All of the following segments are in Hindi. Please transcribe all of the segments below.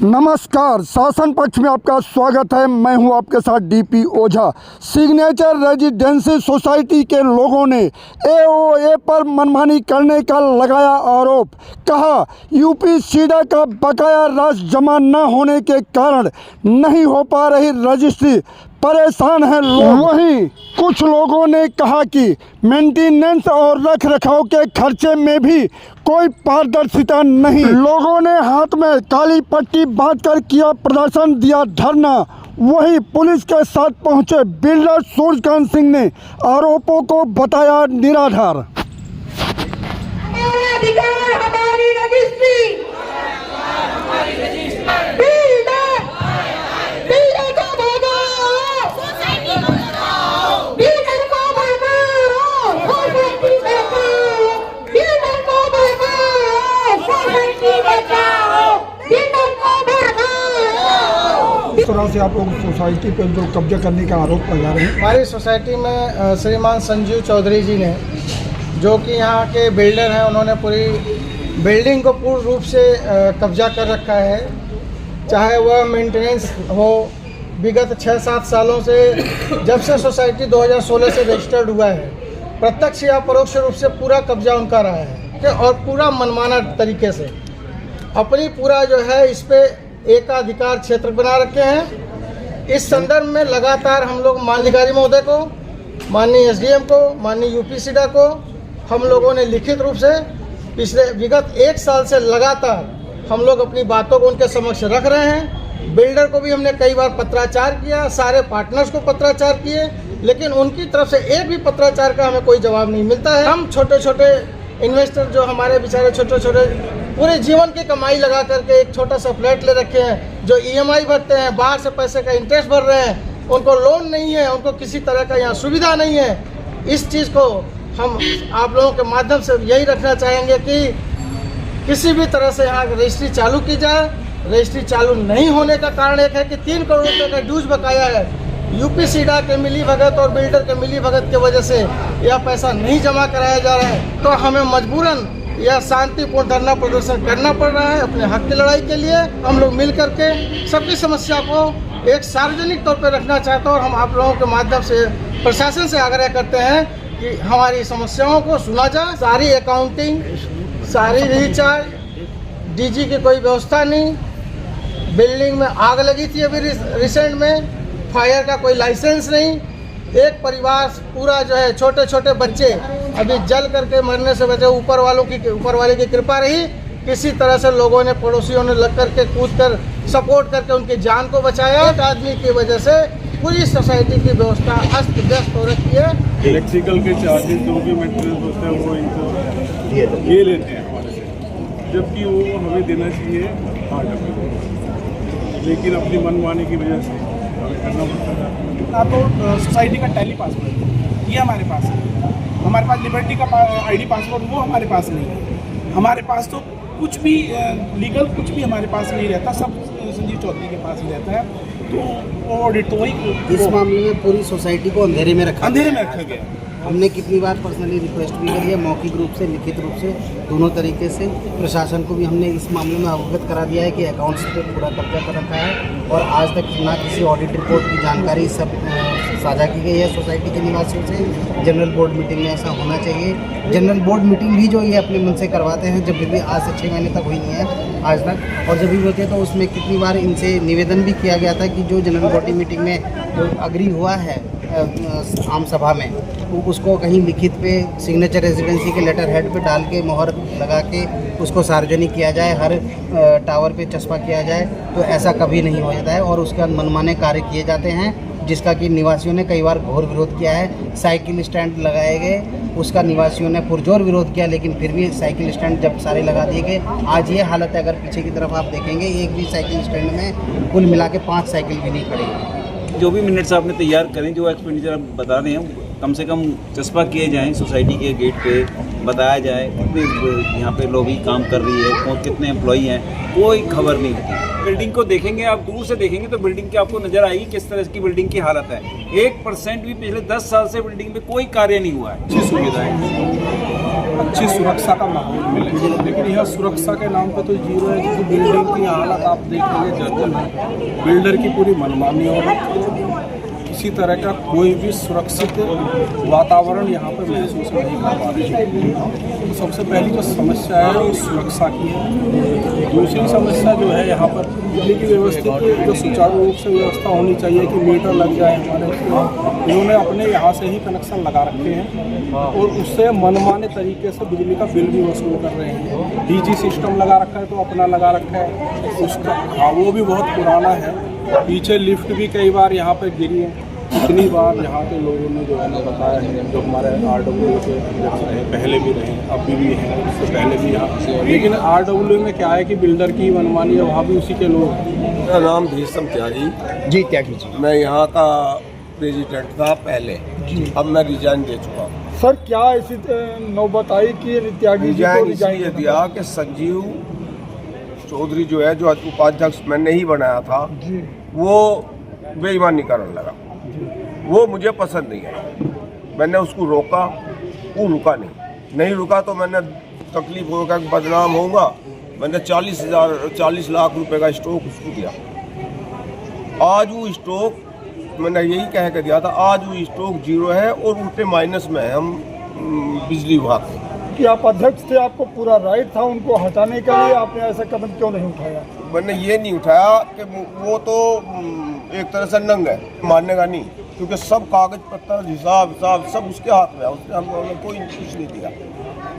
नमस्कार, शासन पक्ष में आपका स्वागत है। मैं हूं आपके साथ डीपी ओझा। सिग्नेचर रेजिडेंसी सोसाइटी के लोगों ने एओए पर मनमानी करने का लगाया आरोप। कहा यूपी सीडा का बकाया राशि जमा न होने के कारण नहीं हो पा रही रजिस्ट्री, परेशान हैं लोग। वहीं कुछ लोगों ने कहा कि मेंटेनेंस और रख रखाव के खर्चे में भी कोई पारदर्शिता नहीं। लोगों ने हाथ में काली पट्टी बांधकर किया प्रदर्शन, दिया धरना। वहीं पुलिस के साथ पहुंचे बिल्डर सूर्यकांत सिंह ने आरोपों को बताया निराधार। हमारी रजिस्ट्री इस तरह से आप लोग सोसाइटी पर जो कब्जा करने का आरोप लगा रहे हैं। हमारी सोसाइटी में श्रीमान संजीव चौधरी जी ने, जो कि यहाँ के बिल्डर हैं, उन्होंने पूरी बिल्डिंग को पूर्ण रूप से कब्जा कर रखा है। चाहे वह मेंटेनेंस हो, विगत 6-7 सालों से, जब से सोसाइटी 2016 से रजिस्टर्ड हुआ है, प्रत्यक्ष या परोक्ष रूप से पूरा कब्जा उनका रहा है और पूरा मनमाना तरीके से अपनी पूरा जो है इस पे एकाधिकार क्षेत्र बना रखे हैं। इस संदर्भ में लगातार हम लोग माननीय महोदय को, माननीय एसडीएम को, माननीय यूपी सीडा को हम लोगों ने लिखित रूप से पिछले विगत 1 साल से लगातार हम लोग अपनी बातों को उनके समक्ष रख रहे हैं। बिल्डर को भी हमने कई बार पत्राचार किया, सारे पार्टनर्स को पत्राचार किए, लेकिन उनकी तरफ से एक भी पत्राचार का हमें कोई जवाब नहीं मिलता है। हम छोटे छोटे इन्वेस्टर जो हमारे बेचारे छोटे छोटे पूरे जीवन की कमाई लगा करके एक छोटा सा फ्लैट ले रखे हैं, जो ईएमआई भरते हैं, बाहर से पैसे का इंटरेस्ट भर रहे हैं, उनको लोन नहीं है, उनको किसी तरह का यहाँ सुविधा नहीं है। इस चीज़ को हम आप लोगों के माध्यम से यही रखना चाहेंगे कि किसी भी तरह से यहाँ रजिस्ट्री चालू की जाए। रजिस्ट्री चालू नहीं होने का कारण एक है कि 3 करोड़ रुपये का ड्यूज बकाया है। यूपी सीडा के मिली भगत और बिल्डर के मिली भगत की वजह से यह पैसा नहीं जमा कराया जा रहा है, तो हमें मजबूरन यह शांतिपूर्ण धरना प्रदर्शन करना पड़ रहा है अपने हक की लड़ाई के लिए। हम लोग मिल करके सबकी समस्या को एक सार्वजनिक तौर पर रखना चाहते हैं और हम आप लोगों के माध्यम से प्रशासन से आग्रह करते हैं कि हमारी समस्याओं को सुना जाए। सारी अकाउंटिंग, सारी रिचार्ज, डीजी की कोई व्यवस्था नहीं। बिल्डिंग में आग लगी थी अभी रिसेंट में, फायर का कोई लाइसेंस नहीं। एक परिवार पूरा जो है, छोटे छोटे बच्चे अभी जल करके मरने से बचे। ऊपर वाले की कृपा रही, किसी तरह से लोगों ने, पड़ोसियों ने लग करके कूद कर सपोर्ट करके उनकी जान को बचाया। एक आदमी की वजह से पूरी सोसाइटी की व्यवस्था अस्त व्यस्त हो रखी है। इलेक्ट्रिकल के चार्जेस जो भी मेंटेनेंस होता है वो इनको ये लेते हैं हमारे से, जबकि वो हमें देना चाहिए 8 रुपये, लेकिन अपनी मनमानी की वजह से हमें करना पड़ता है। तो सोसाइटी का टैली पासवर्ड ये हमारे पास है, हमारे पास लिबर्टी का आईडी पासवर्ड वो हमारे पास नहीं है। हमारे पास तो कुछ भी लीगल कुछ भी हमारे पास नहीं रहता, सब संजीव चौधरी के पास ही रहता है। तो ऑडिट तो वही, इस मामले में पूरी सोसाइटी को अंधेरे में रखा गया। हमने कितनी बार पर्सनली रिक्वेस्ट भी करी है, मौखिक रूप से, लिखित रूप से, दोनों तरीके से। प्रशासन को भी हमने इस मामले में अवगत करा दिया है कि अकाउंट्स पे पूरा कब्जा कर रखा है और आज तक ना किसी ऑडिट रिपोर्ट की जानकारी सब साझा की गई है सोसाइटी के निवासियों से। जनरल बोर्ड मीटिंग में ऐसा होना चाहिए। जनरल बोर्ड मीटिंग भी जो ये अपने मन से करवाते हैं, जब भी आज से 6 महीने तक हुई नहीं है आज तक, और जब भी होते तो उसमें कितनी बार इनसे निवेदन भी किया गया था कि जो जनरल बॉडी मीटिंग में जो अग्री हुआ है आम सभा में, उसको कहीं लिखित पे सिग्नेचर रेजिडेंसी के लेटर हेड पे डाल के मोहर लगा के उसको सार्वजनिक किया जाए, हर टावर पे चस्पा किया जाए। तो ऐसा कभी नहीं हो जाता है और उसका मनमाने कार्य किए जाते हैं, जिसका कि निवासियों ने कई बार घोर विरोध किया है। साइकिल स्टैंड लगाए गए, उसका निवासियों ने पुरजोर विरोध किया, लेकिन फिर भी साइकिल स्टैंड जब सारे लगा दिए गए। आज ये हालत है, अगर पीछे की तरफ आप देखेंगे, एक भी साइकिल स्टैंड में कुल मिला के 5 साइकिल भी नहीं खड़ी है। जो भी मिनट्स आपने तैयार करें, जो एक्सपेंडिचर आप बता रहे हैं, कम से कम चस्पा किए जाएं सोसाइटी के गेट पे, बताया जाए कितने यहाँ पे लोग ही काम कर रही है, कितने एम्प्लॉई हैं, कोई खबर नहीं होती। बिल्डिंग को देखेंगे आप, दूर से देखेंगे तो बिल्डिंग की आपको नजर आएगी किस तरह की बिल्डिंग की हालत है। 1% भी पिछले 10 साल से बिल्डिंग में कोई कार्य नहीं हुआ है। अच्छी सुविधाएं अच्छी सुरक्षा का माहौल मिले। लेकिन यह सुरक्षा के नाम पे तो जीरो है, क्योंकि बिल्डिंग की हालत आप देखेंगे जर्जर है, बिल्डर की पूरी मनमानी हो रही है, किसी तरह का कोई भी सुरक्षित वातावरण यहाँ पर महसूस नहीं कर पा रहे हैं। तो सबसे पहली जो समस्या है वो सुरक्षा की है। दूसरी समस्या जो है यहाँ पर बिजली की व्यवस्थित जो सुचारू रूप से व्यवस्था होनी चाहिए कि मीटर लग जाए हमारे, इन्होंने अपने यहाँ से ही कनेक्शन लगा रखे हैं और उससे मनमाने तरीके से बिजली का बिल भी वसूल कर रहे हैं। डीजी सिस्टम लगा रखा है तो अपना लगा रखा है उसका, हाँ वो भी बहुत पुराना है। पीछे लिफ्ट भी कई बार यहाँ पर गिरी है। इतनी बार यहाँ के लोगों ने जो है ना बताया है, जो हमारे RW के अध्यक्ष रहे, पहले भी रहे, अभी भी हैं, उससे पहले भी यहाँ। लेकिन RW में क्या है कि बिल्डर की मनमानी है, वहाँ भी उसी के लोग हैं। मेरा नाम भीषम त्यागी जी त्यागी जी। मैं यहाँ का प्रेसिडेंट था पहले, अब मैं रिजाइन दे चुका हूँ। सर क्या ऐसी नौबत आई कि त्यागी जी को रिजाइन रिजाइन इसलिए दिया कि संजीव चौधरी जो है, जो उपाध्यक्ष मैंने ही बनाया था, वो बेईमानी करने लगा। वो मुझे पसंद नहीं है। मैंने उसको रोका, वो रुका नहीं रुका तो मैंने तकलीफ होगा, बदनाम होगा। मैंने 40 लाख रुपए का स्टॉक उसको दिया। आज वो स्टॉक मैंने यही कह के दिया था, आज वो स्टॉक जीरो है और उल्टे माइनस में है हम बिजली विभाग से। कि आप अध्यक्ष थे, आपको पूरा राइट था उनको हटाने के लिए, आपने ऐसा कदम क्यों नहीं उठाया? मैंने ये नहीं उठाया कि वो तो एक तरह से नंग है, मानने नहीं, क्योंकि सब कागज पत्तर हिसाब सब उसके हाथ में है। उसने हमने कोई कुछ नहीं दिया,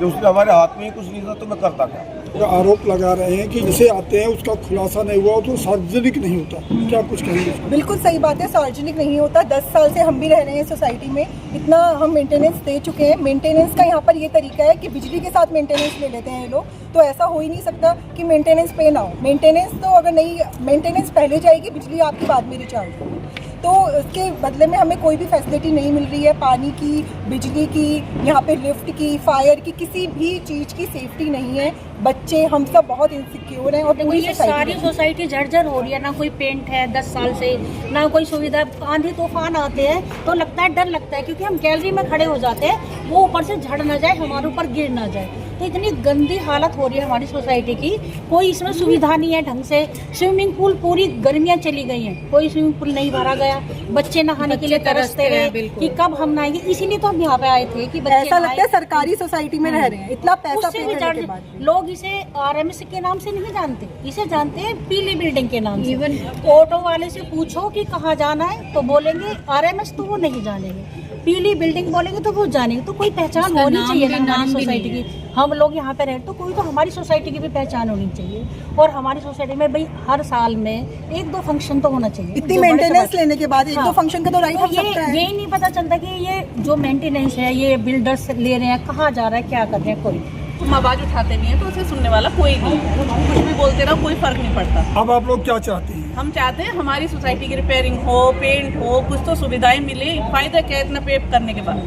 जो उसने हमारे हाथ में ही कुछ नहीं था तो मैं करता क्या। तो आरोप लगा रहे हैं कि जिसे आते हैं उसका खुलासा नहीं हुआ तो सार्वजनिक नहीं होता, क्या कुछ कहेंगे? बिल्कुल सही बात है, सार्वजनिक नहीं होता। 10 साल से हम भी रह रहे हैं सोसाइटी में, इतना हम मेंटेनेंस दे चुके हैं। मेंटेनेंस का यहाँ पर ये तरीका है कि बिजली के साथ मेंटेनेंस ले लेते हैं ये लोग, तो ऐसा हो ही नहीं सकता कि मेंटेनेंस पे ना हो। मेंटेनेंस तो अगर नहीं, मेंटेनेंस पहले जाएगी, बिजली आपकी बाद में रिचार्ज होगी। तो इसके बदले में हमें कोई भी फैसिलिटी नहीं मिल रही है, पानी की, बिजली की, यहाँ पे लिफ्ट की, फायर की, किसी भी चीज़ की सेफ्टी नहीं है। बच्चे हम सब बहुत इनसिक्योर हैं और देखो ये सारी सोसाइटी जर्जर हो रही है, ना कोई पेंट है 10 साल से, ना कोई सुविधा। आंधी तूफान आते हैं तो लगता है, डर लगता है, क्योंकि हम गैलरी में खड़े हो जाते हैं, वो ऊपर से झड़ ना जाए, हमारे ऊपर गिर ना जाए। तो इतनी गंदी हालत हो रही है हमारी सोसाइटी की, कोई इसमें सुविधा नहीं है ढंग से। स्विमिंग पूल पूरी गर्मियाँ चली गई हैं, कोई स्विमिंग पूल नहीं भरा गया, बच्चे नहाने के लिए तरसते हैं कि कब हम नहाएंगे। इसीलिए तो हम यहाँ पे आए थे कि बच्चे ऐसा लगता है सरकारी सोसाइटी में रह रहे हैं, इतना पैसा पे करने के बाद। लोग इसे RMS के नाम से नहीं जानते, इसे जानते हैं पीली बिल्डिंग के नाम से। इवन ऑटो वाले से पूछो कि कहाँ जाना है तो बोलेंगे RMS, तो वो नहीं जानेंगे। पीली बिल्डिंग बोलेंगे तो वो जानेंगे। तो कोई पहचान होनी चाहिए ना हमारी सोसाइटी की। हम लोग यहाँ पे रहते तो कोई तो हमारी सोसाइटी की भी पहचान होनी चाहिए। और हमारी सोसाइटी में भाई हर साल में 1-2 फंक्शन तो होना चाहिए। इतनी मेंटेनेंस लेने के बाद 1-2 फंक्शन का तो राइट हो सकता है। यही नहीं पता चलता कि ये जो मेंटेनेंस है, ये बिल्डर्स ले रहे हैं, कहाँ जा रहा है, क्या कर रहे हैं। कोई हम आवाज उठाते नहीं है तो उसे सुनने वाला कोई नहीं है, कुछ भी बोलते रहो, कोई फर्क नहीं पड़ता। अब आप लोग क्या चाहते हैं? हम चाहते हैं हमारी सोसाइटी की रिपेयरिंग हो, पेंट हो, कुछ तो सुविधाएं मिले। फायदा क्या है इतना पे करने के बाद?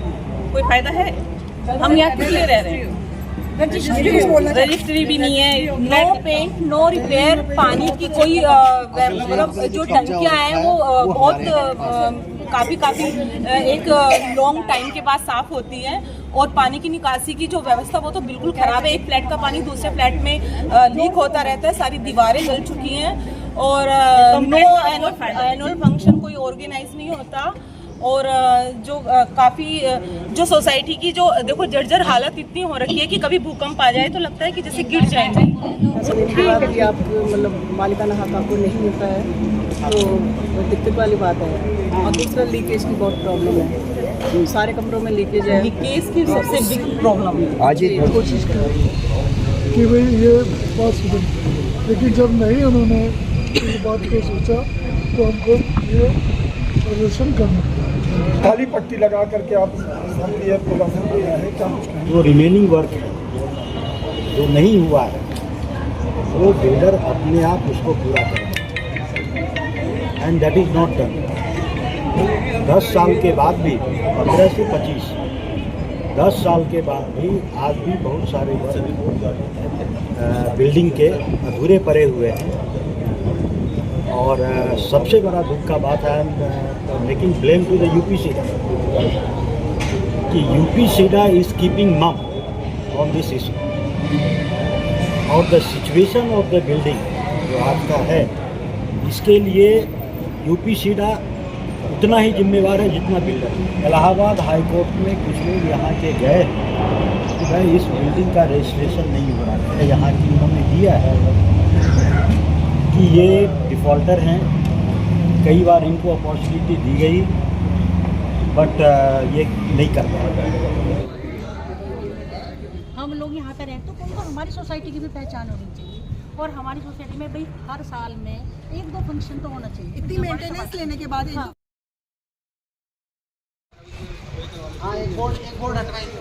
कोई फायदा है? हम यहाँ किस लिए रह रहे हैं? रजिस्ट्री भी नहीं है, नो पेंट, नो रिपेयर। पानी की कोई मतलब जो टंकियाँ हैं वो बहुत काफ़ी एक लॉन्ग टाइम के बाद साफ होती है। और पानी की निकासी की जो व्यवस्था वो तो बिल्कुल ख़राब है। एक फ्लैट का पानी दूसरे फ्लैट में लीक होता रहता है, सारी दीवारें जल चुकी हैं और नो एनुअल फंक्शन कोई ऑर्गेनाइज नहीं होता। और जो काफ़ी जो सोसाइटी की जो देखो जर्जर हालत इतनी हो रखी है कि कभी भूकंप आ जाए तो लगता है कि जैसे गिर जाएंगे। यदि आप मतलब मालिकाना हक आपको नहीं मिलता है तो दिक्कत वाली बात है। और दूसरा लीकेज की बहुत प्रॉब्लम है, सारे कमरों में लीकेज है। लीकेज की सबसे बिग प्रॉब्लम है। आज ही कोशिश करें कि भाई ये बात सुधर, लेकिन जब नहीं उन्होंने इस बात को सोचा तो हमको ये प्रदर्शन करना पड़ा। खाली पट्टी लगा करके आप प्रदर्शन किया है, क्या कुछ कहेंगे? जो रिमेनिंग वर्क है, जो नहीं हुआ है, वो बिल्डर अपने आप उसको पूरा करेगा and that is not done. 10 साल के बाद भी, 15 से 25, 10 साल के बाद भी आज भी बहुत सारे बिल्डिंग के अधूरे पड़े हुए हैं। और सबसे बड़ा दुख का बात है, making blame to the UP सीडा कि UP सीडा is keeping mum on this issue. और the situation of the building जो आज का है, इसके लिए यूपी सीडा उतना ही जिम्मेवार है जितना बिल्डर। इलाहाबाद हाई कोर्ट में कुछ लोग यहाँ के गए कि भाई इस बिल्डिंग का रजिस्ट्रेशन नहीं हो रहा है, यहाँ की उन्होंने दिया है कि ये डिफ़ॉल्टर हैं। कई बार इनको अपॉर्चुनिटी दी गई, बट ये नहीं कर पाए। हम लोग यहाँ पे रहते तो उनको हमारी सोसाइटी की भी पहचान होनी चाहिए, और हमारी सोसाइटी में भाई हर साल में 1-2 फंक्शन तो होना चाहिए। इतनी मेंटेनेंस लेने के बाद हाँ। हाँ, एक बोर्ड हटवाएंगे।